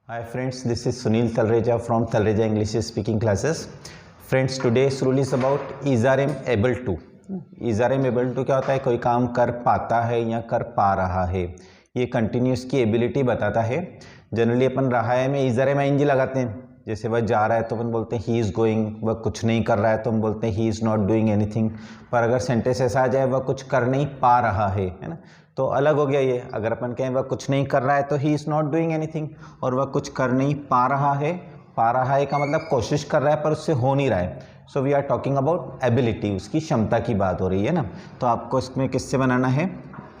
Hi friends, this is Sunil Talreja from Talreja English Speaking Classes. Friends, today's rule is about is are am able to. is are am able to क्या होता है? कोई काम कर पाता है या कर पा रहा है। ये कंटिन्यूस की एबिलिटी बताता है। जनरली अपन रहा है में is are am ing लगाते हैं। जैसे वह जा रहा है तो अपन बोलते हैं ही इज़ गोइंग, वह कुछ नहीं कर रहा है तो हम बोलते हैं ही इज़ नॉट डूइंग एनीथिंग। पर अगर सेंटेंस ऐसा आ जाए वह कुछ कर नहीं पा रहा है ना, तो अलग हो गया ये। अगर अपन कहें वह कुछ नहीं कर रहा है तो ही इज़ नॉट डूइंग एनीथिंग, और वह कुछ कर नहीं पा रहा है। पा रहा है का मतलब कोशिश कर रहा है पर उससे हो नहीं रहा है। So we are talking about ability, उसकी क्षमता की बात हो रही है ना। तो आपको इसमें किससे बनाना है?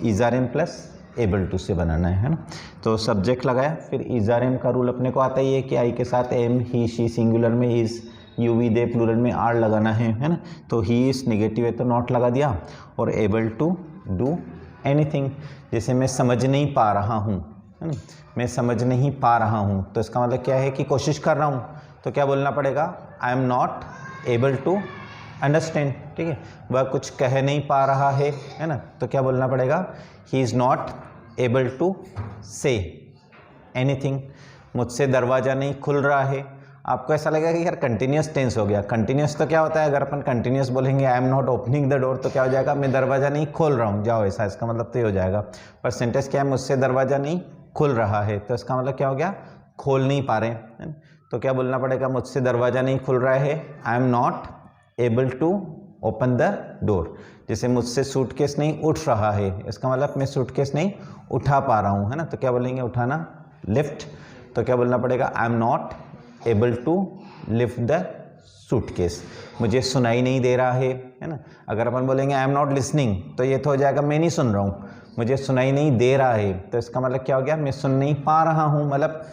Is are am plus able to से बनाना है ना। तो सब्जेक्ट लगाया, फिर इज़ आर एम का रूल अपने को आता ही है कि आई के साथ एम, ही, शी, सिंगुलर में is, you, we, they, plural में आर लगाना है ना। तो ही इज़ नेगेटिव है तो नॉट लगा दिया, और एबल टू डू एनीथिंग। जैसे मैं समझ नहीं पा रहा हूँ है ना, मैं समझ नहीं पा रहा हूँ तो इसका मतलब क्या है कि कोशिश कर रहा हूँ। तो क्या बोलना पड़ेगा? I am not able to understand. ठीक है, वह कुछ कह नहीं पा रहा है ना, तो क्या बोलना पड़ेगा? He is not able to say anything. मुझसे दरवाज़ा नहीं खुल रहा है। आपको ऐसा लगेगा कि यार कंटिन्यूस टेंस हो गया। कंटिन्यूस तो क्या होता है? अगर अपन कंटिन्यूस बोलेंगे आई am not opening the door तो क्या हो जाएगा? मैं दरवाज़ा नहीं खोल रहा हूँ, जाओ ऐसा, इसका मतलब तो ये हो जाएगा। पर सेंटेंस क्या है? मुझसे दरवाज़ा नहीं खुल रहा है, तो इसका मतलब क्या हो गया? खोल नहीं पा रहे हैं। तो क्या बोलना पड़ेगा? मुझसे दरवाज़ा नहीं खुल रहा है, I am not able to open the door. जैसे मुझसे सूटकेस नहीं उठ रहा है, इसका मतलब मैं सूटकेस नहीं उठा पा रहा हूँ है ना, तो क्या बोलेंगे? उठाना, लिफ्ट। तो क्या बोलना पड़ेगा? I am not able to lift the suitcase. मुझे सुनाई नहीं दे रहा है ना। अगर अपन बोलेंगे आई एम नॉट लिसनिंग तो ये तो हो जाएगा मैं नहीं सुन रहा हूँ। मुझे सुनाई नहीं दे रहा है तो इसका मतलब क्या हो गया? मैं सुन नहीं पा रहा हूँ, मतलब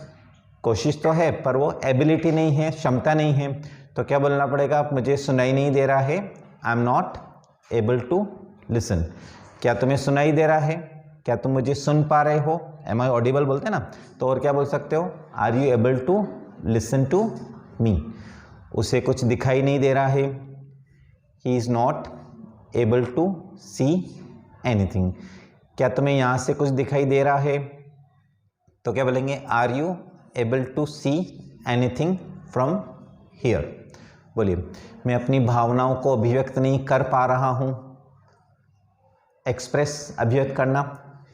कोशिश तो है पर वो एबिलिटी नहीं है, क्षमता नहीं है। तो क्या बोलना पड़ेगा? मुझे सुनाई नहीं दे रहा है, I am not able to listen. क्या तुम्हें सुनाई दे रहा है? क्या तुम मुझे सुन पा रहे हो? एम आई ऑडिबल बोलते हैं ना। तो और क्या बोल सकते हो? Are you able to listen to me. उसे कुछ दिखाई नहीं दे रहा है, he is not able to see anything. क्या तुम्हें यहाँ से कुछ दिखाई दे रहा है? तो क्या बोलेंगे? Are you able to see anything from here. बोलिए, मैं अपनी भावनाओं को अभिव्यक्त नहीं कर पा रहा हूँ। एक्सप्रेस, अभिव्यक्त करना,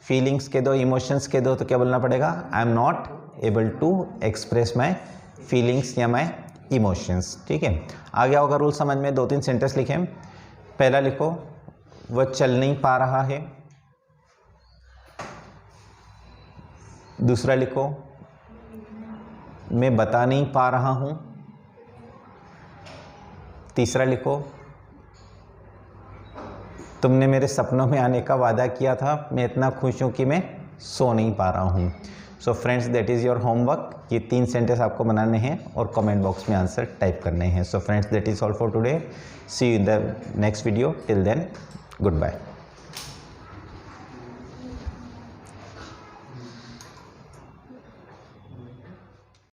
फीलिंग्स के दो, इमोशंस के दो, तो क्या बोलना पड़ेगा? I am not able to express my feelings या माई इमोशंस। ठीक है, आ गया होगा रूल समझ में। 2-3 सेंटेंस लिखें। पहला लिखो, वह चल नहीं पा रहा है। दूसरा लिखो, मैं बता नहीं पा रहा हूँ। तीसरा लिखो, तुमने मेरे सपनों में आने का वादा किया था, मैं इतना खुश हूँ कि मैं सो नहीं पा रहा हूँ। So friends, that is your homework. ये 3 सेंटेंस आपको बनाने हैं और कमेंट बॉक्स में आंसर टाइप करने हैं। So friends, that is all for today. See you in the next video. Till then, good bye.